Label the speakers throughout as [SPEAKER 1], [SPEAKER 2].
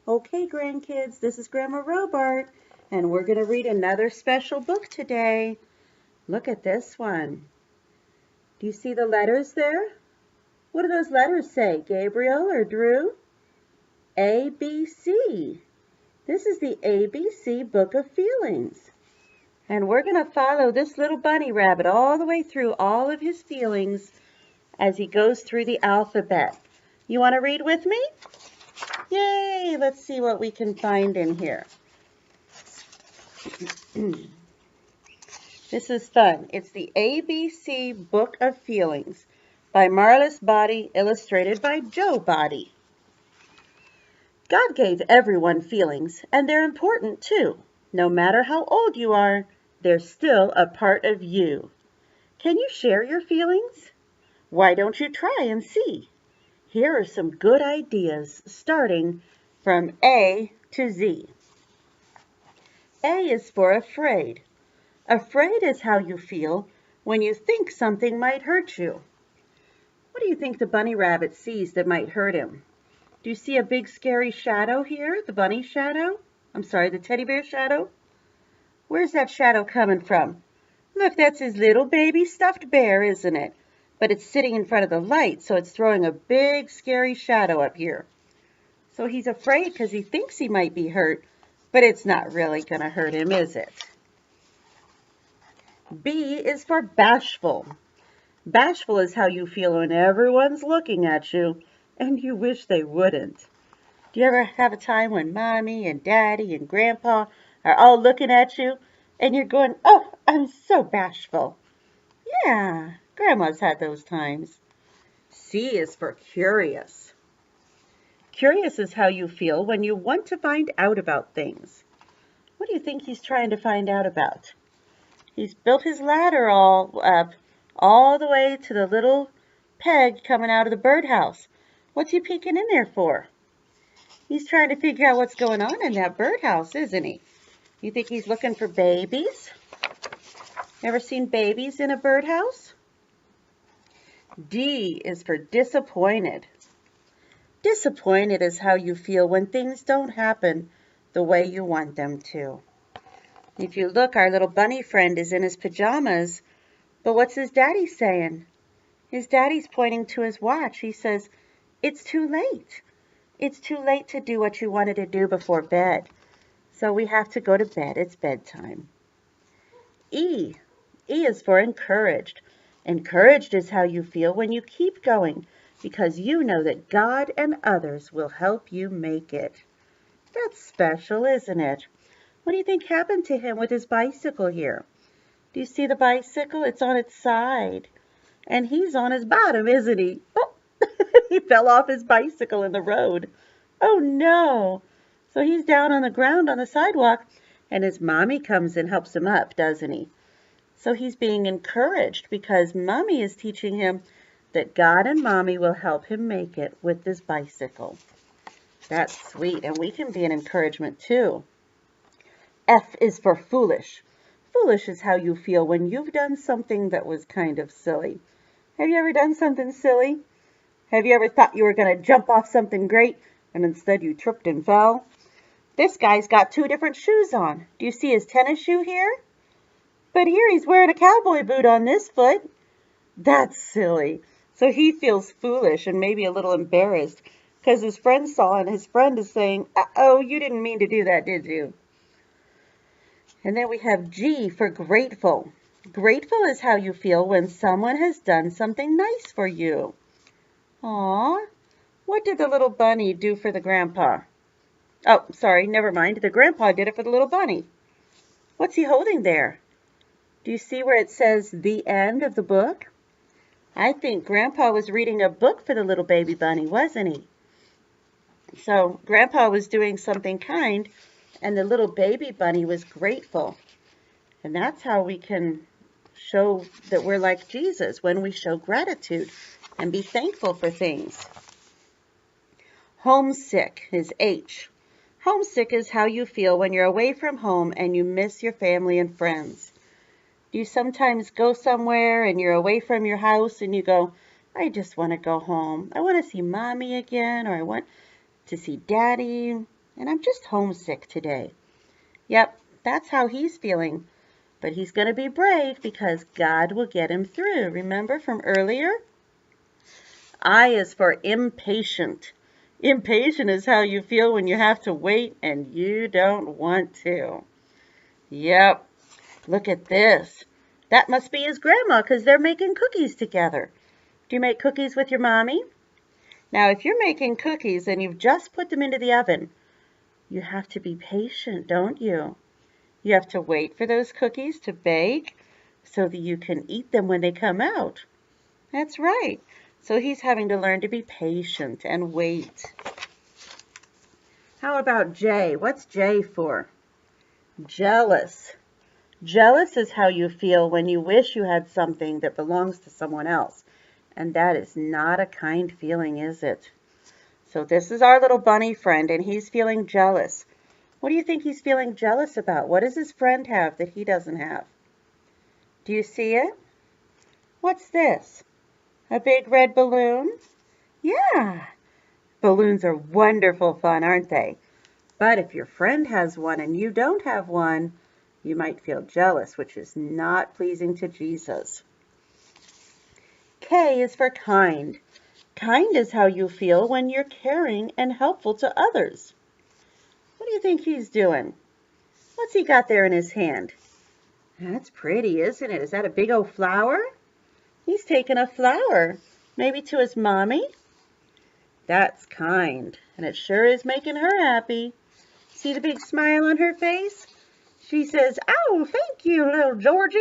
[SPEAKER 1] Okay, grandkids, this is Grandma Robart, and we're going to read another special book today. Look at this one. Do you see the letters there? What do those letters say, Gabriel or Drew? ABC. This is the ABC Book of Feelings. And we're going to follow this little bunny rabbit all the way through all of his feelings as he goes through the alphabet. You want to read with me? Yay! Let's see what we can find in here. This is fun. It's the ABC Book of Feelings by Marlys, Boddy, illustrated by Boddy. God gave everyone feelings, and they're important too. No matter how old you are, they're still a part of you. Can you share your feelings? Why don't you try and see? Here are some good ideas, starting from A to Z. A is for afraid. Afraid is how you feel when you think something might hurt you. What do you think the bunny rabbit sees that might hurt him? Do you see a big scary shadow here? The bunny shadow? I'm sorry, the teddy bear shadow? Where's that shadow coming from? Look, that's his little baby stuffed bear, isn't it? But it's sitting in front of the light, so it's throwing a big scary shadow up here. So he's afraid because he thinks he might be hurt, but it's not really going to hurt him, is it? B is for bashful. Bashful is how you feel when everyone's looking at you and you wish they wouldn't. Do you ever have a time when Mommy and Daddy and Grandpa are all looking at you and you're going, oh, I'm so bashful? Yeah, Grandma's had those times. C is for curious. Curious is how you feel when you want to find out about things. What do you think he's trying to find out about? He's built his ladder all up, all the way to the little peg coming out of the birdhouse. What's he peeking in there for? He's trying to figure out what's going on in that birdhouse, isn't he? You think he's looking for babies? Ever seen babies in a birdhouse? D is for disappointed. Disappointed is how you feel when things don't happen the way you want them to. If you look, our little bunny friend is in his pajamas, but what's his daddy saying? His daddy's pointing to his watch. He says, it's too late. It's too late to do what you wanted to do before bed. So we have to go to bed. It's bedtime. E. E is for encouraged. Encouraged is how you feel when you keep going because you know that God and others will help you make it. That's special, isn't it? What do you think happened to him with his bicycle here? Do you see the bicycle? It's on its side. And he's on his bottom, isn't he? Oh, he fell off his bicycle in the road. Oh, no. So he's down on the ground on the sidewalk, and his mommy comes and helps him up, doesn't he? So he's being encouraged because Mommy is teaching him that God and Mommy will help him make it with this bicycle. That's sweet, and we can be an encouragement too. F is for foolish. Foolish is how you feel when you've done something that was kind of silly. Have you ever done something silly? Have you ever thought you were going to jump off something great and instead you tripped and fell? This guy's got two different shoes on. Do you see his tennis shoe here? But here he's wearing a cowboy boot on this foot. That's silly. So he feels foolish and maybe a little embarrassed because his friend saw and his friend is saying, uh-oh, you didn't mean to do that, did you? And then we have G for grateful. Grateful is how you feel when someone has done something nice for you. Aw, what did the little bunny do for the grandpa? Oh, sorry, never mind. The grandpa did it for the little bunny. What's he holding there? Do you see where it says the end of the book? I think Grandpa was reading a book for the little baby bunny, wasn't he? So Grandpa was doing something kind, and the little baby bunny was grateful. And that's how we can show that we're like Jesus, when we show gratitude and be thankful for things. Homesick is H. Homesick is how you feel when you're away from home and you miss your family and friends. Do you sometimes go somewhere and you're away from your house and you go, I just want to go home. I want to see Mommy again, or I want to see Daddy. and I'm just homesick today. Yep, that's how he's feeling. But he's going to be brave because God will get him through. Remember from earlier? I is for impatient. Impatient is how you feel when you have to wait and you don't want to. Yep, look at this. That must be his grandma because they're making cookies together. Do you make cookies with your mommy? Now, if you're making cookies and you've just put them into the oven, you have to be patient, don't you? You have to wait for those cookies to bake so that you can eat them when they come out. That's right. So he's having to learn to be patient and wait. How about J? What's J for? Jealous. Jealous is how you feel when you wish you had something that belongs to someone else. And that is not a kind feeling, is it? So this is our little bunny friend, and he's feeling jealous. What do you think he's feeling jealous about? What does his friend have that he doesn't have? Do you see it? What's this? A big red balloon? Yeah. Balloons are wonderful fun, aren't they? But if your friend has one and you don't have one, you might feel jealous, which is not pleasing to Jesus. K is for kind. Kind is how you feel when you're caring and helpful to others. What do you think he's doing? What's he got there in his hand? That's pretty, isn't it? Is that a big old flower? He's taking a flower, maybe to his mommy. That's kind, and it sure is making her happy. See the big smile on her face? She says, "Oh, thank you, little Georgie."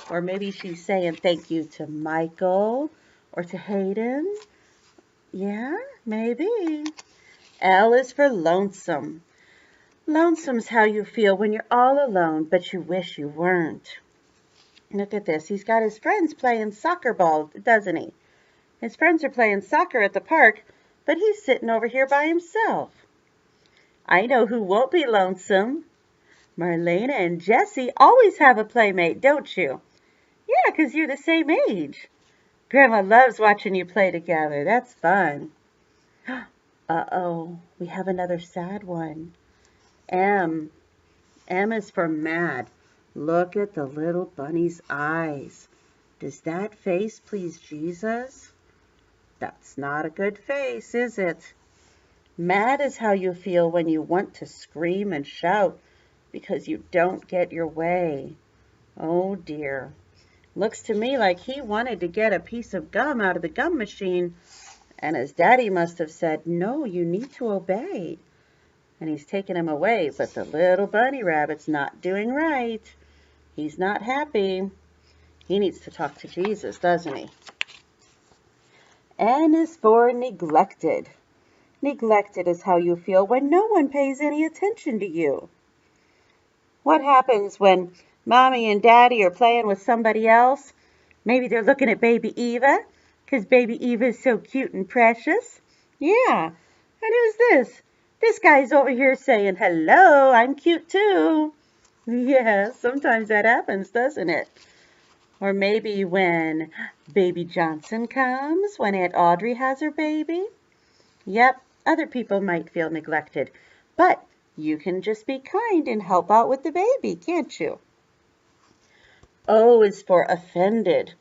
[SPEAKER 1] Or maybe she's saying thank you to Michael or to Hayden. Yeah, maybe. L is for lonesome. Lonesome's how you feel when you're all alone, but you wish you weren't. Look at this. He's got his friends playing soccer ball, doesn't he? His friends are playing soccer at the park, but he's sitting over here by himself. I know who won't be lonesome. Marlena and Jessie always have a playmate, don't you? Yeah, 'cause you're the same age. Grandma loves watching you play together. That's fun. Uh-oh, we have another sad one. M. M is for mad. Look at the little bunny's eyes. Does that face please Jesus? That's not a good face, is it? Mad is how you feel when you want to scream and shout because you don't get your way. Oh dear. Looks to me like he wanted to get a piece of gum out of the gum machine, and his daddy must have said, "No, you need to obey." And he's taken him away, but the little bunny rabbit's not doing right. He's not happy. He needs to talk to Jesus, doesn't he? N is for neglected. Neglected is how you feel when no one pays any attention to you. What happens when Mommy and Daddy are playing with somebody else? Maybe they're looking at baby Eva, because baby Eva is so cute and precious. Yeah, and who's this? This guy's over here saying, "Hello, I'm cute too." Yeah, sometimes that happens, doesn't it? Or maybe when baby Johnson comes, when Aunt Audrey has her baby. Yep, other people might feel neglected, but you can just be kind and help out with the baby, can't you? O is for offended.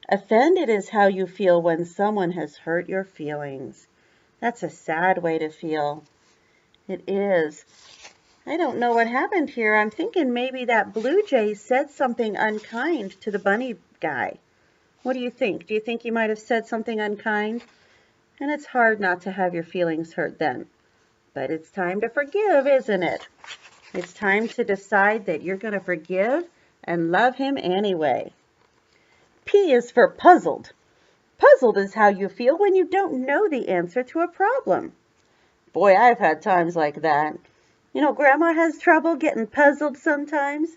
[SPEAKER 1] Offended is how you feel when someone has hurt your feelings. That's a sad way to feel. It is. I don't know what happened here. I'm thinking maybe that blue jay said something unkind to the bunny guy. What do you think? Do you think he might have said something unkind? And it's hard not to have your feelings hurt then. But it's time to forgive, isn't it? It's time to decide that you're going to forgive and love him anyway. P is for puzzled. Puzzled is how you feel when you don't know the answer to a problem. Boy, I've had times like that. You know, Grandma has trouble getting puzzled sometimes.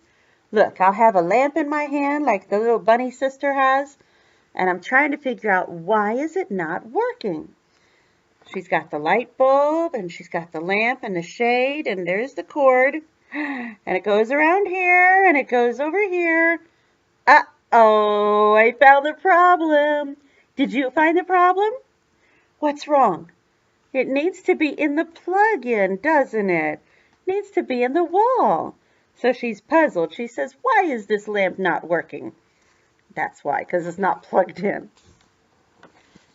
[SPEAKER 1] Look, I'll have a lamp in my hand like the little bunny sister has, and I'm trying to figure out why is it not working. She's got the light bulb, and she's got the lamp and the shade, and there's the cord. And it goes around here, and it goes over here. Uh-oh, I found the problem. Did you find the problem? What's wrong? It needs to be in the plug-in, doesn't it? Needs to be in the wall. So she's puzzled. She says, why is this lamp not working? That's why, because it's not plugged in.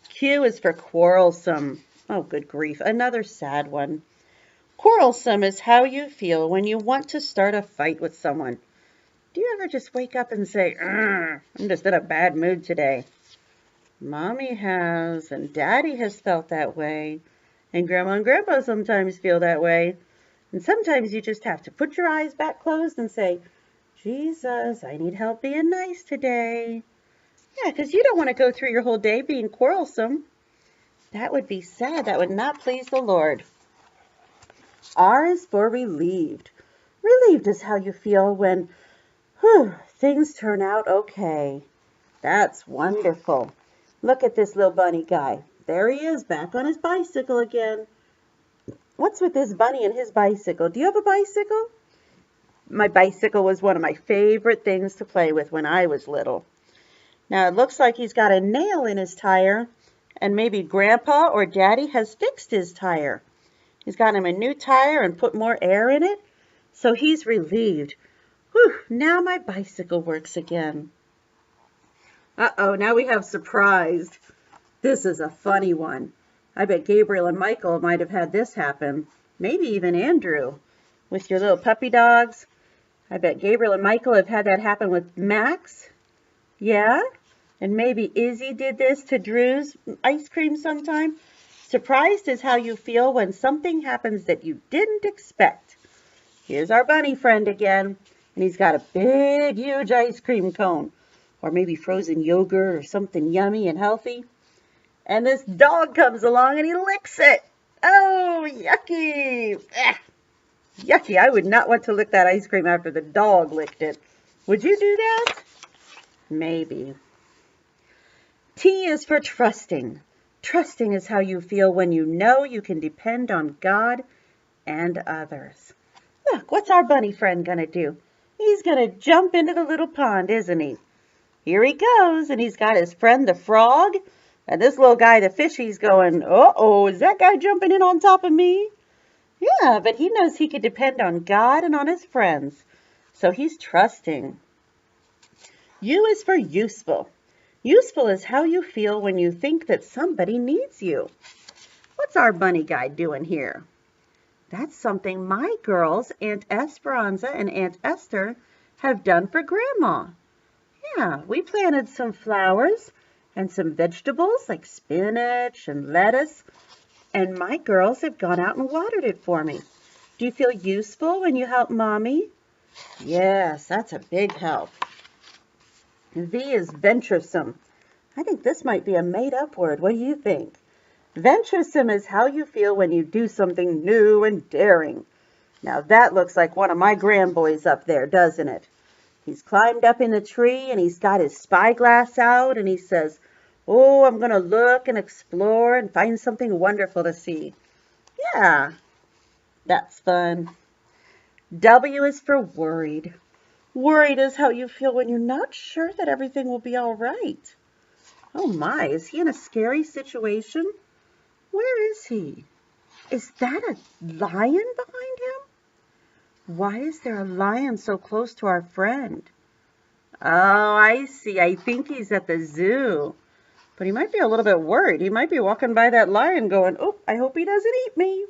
[SPEAKER 1] Q is for quarrelsome. Oh, good grief. Another sad one. Quarrelsome is how you feel when you want to start a fight with someone. Do you ever just wake up and say, I'm just in a bad mood today? Mommy has, and Daddy has felt that way, and Grandma and Grandpa sometimes feel that way. And sometimes you just have to put your eyes back closed and say, Jesus, I need help being nice today. Yeah, because you don't want to go through your whole day being quarrelsome. That would be sad. That would not please the Lord. R is for relieved. Relieved is how you feel when things turn out okay. That's wonderful. Look at this little bunny guy. There he is, back on his bicycle again. What's with this bunny and his bicycle? Do you have a bicycle? My bicycle was one of my favorite things to play with when I was little. Now it looks like he's got a nail in his tire, and maybe Grandpa or Daddy has fixed his tire. He's got him a new tire and put more air in it, so he's relieved. Whew, now my bicycle works again. Uh-oh, now we have surprised. This is a funny one. I bet Gabriel and Michael might have had this happen. Maybe even Andrew. With your little puppy dogs. I bet Gabriel and Michael have had that happen with Max. Yeah? And maybe Izzy did this to Drew's ice cream sometime. Surprised is how you feel when something happens that you didn't expect. Here's our bunny friend again. And he's got a big, huge ice cream cone. Or maybe frozen yogurt or something yummy and healthy. And this dog comes along and he licks it. Oh, yucky. Ah, yucky. I would not want to lick that ice cream after the dog licked it. Would you do that? Maybe. T is for trusting. Trusting is how you feel when you know you can depend on God and others. Look, what's our bunny friend going to do? He's going to jump into the little pond, isn't he? Here he goes, and he's got his friend the frog, and this little guy, the fish, he's going, uh-oh, is that guy jumping in on top of me? Yeah, but he knows he can depend on God and on his friends, so he's trusting. U is for useful. Useful is how you feel when you think that somebody needs you. What's our bunny guy doing here? That's something my girls, Aunt Esperanza and Aunt Esther, have done for Grandma. Yeah, we planted some flowers and some vegetables like spinach and lettuce, and my girls have gone out and watered it for me. Do you feel useful when you help Mommy? Yes, that's a big help. V is venturesome. I think this might be a made-up word. What do you think? Venturesome is how you feel when you do something new and daring. Now that looks like one of my grandboys up there, doesn't it? He's climbed up in the tree and he's got his spyglass out and he says, oh, I'm going to look and explore and find something wonderful to see. Yeah, that's fun. W is for worried. Worried is how you feel when you're not sure that everything will be all right. Oh my, is he in a scary situation? Where is he? Is that a lion behind him? Why is there a lion so close to our friend? Oh, I see. I think he's at the zoo. But he might be a little bit worried. He might be walking by that lion going, oh, I hope he doesn't eat me.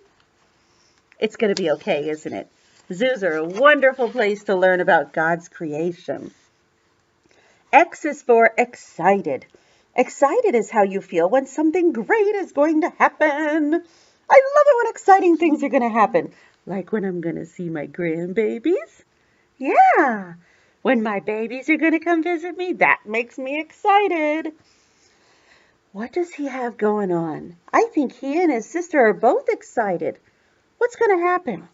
[SPEAKER 1] It's going to be okay, isn't it? Zoos are a wonderful place to learn about God's creation. X is for excited. Excited is how you feel when something great is going to happen. I love it when exciting things are going to happen. Like when I'm going to see my grandbabies. Yeah, when my babies are going to come visit me, that makes me excited. What does he have going on? I think he and his sister are both excited. What's going to happen?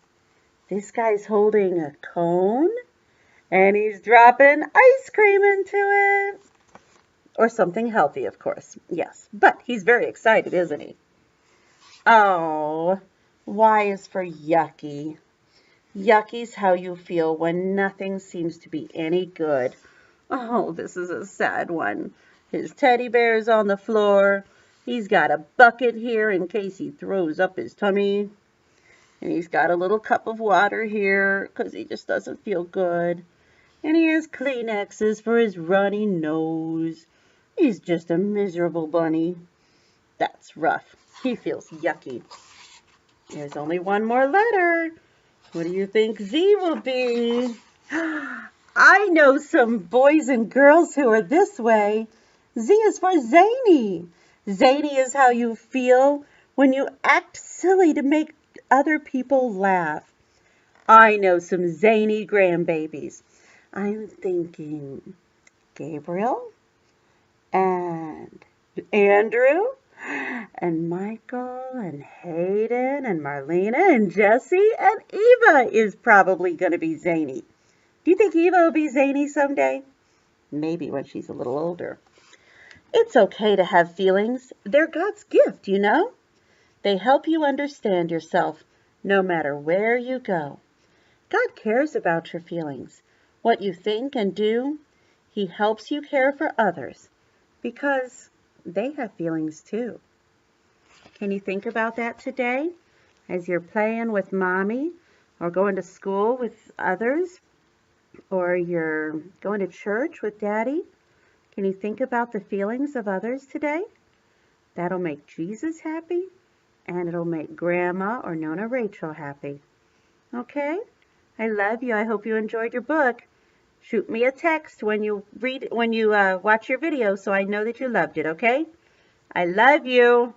[SPEAKER 1] This guy's holding a cone and he's dropping ice cream into it. Or something healthy, of course. Yes, but he's very excited, isn't he? Oh, Y is for yucky. Yucky's how you feel when nothing seems to be any good. Oh, this is a sad one. His teddy bear's on the floor, He's got a bucket here in case he throws up his tummy. And he's got a little cup of water here because he just doesn't feel good. And he has Kleenexes for his runny nose. He's just a miserable bunny. That's rough. He feels yucky. There's only one more letter. What do you think Z will be? I know some boys and girls who are this way. Z is for zany. Zany is how you feel when you act silly to make other people laugh. I know some zany grandbabies. I'm thinking Gabriel and Andrew and Michael and Hayden and Marlena and Jessie and Eva is probably going to be zany. Do you think Eva will be zany someday? Maybe when she's a little older. It's okay to have feelings. They're God's gift, you know. They help you understand yourself no matter where you go. God cares about your feelings, what you think and do. He helps you care for others because they have feelings too. Can you think about that today as you're playing with Mommy or going to school with others or you're going to church with Daddy? Can you think about the feelings of others today? That'll make Jesus happy and it'll make Grandma or Nona Rachel happy. Okay? I love you. I hope you enjoyed your book. Shoot me a text when you watch your video so I know that you loved it, okay? I love you.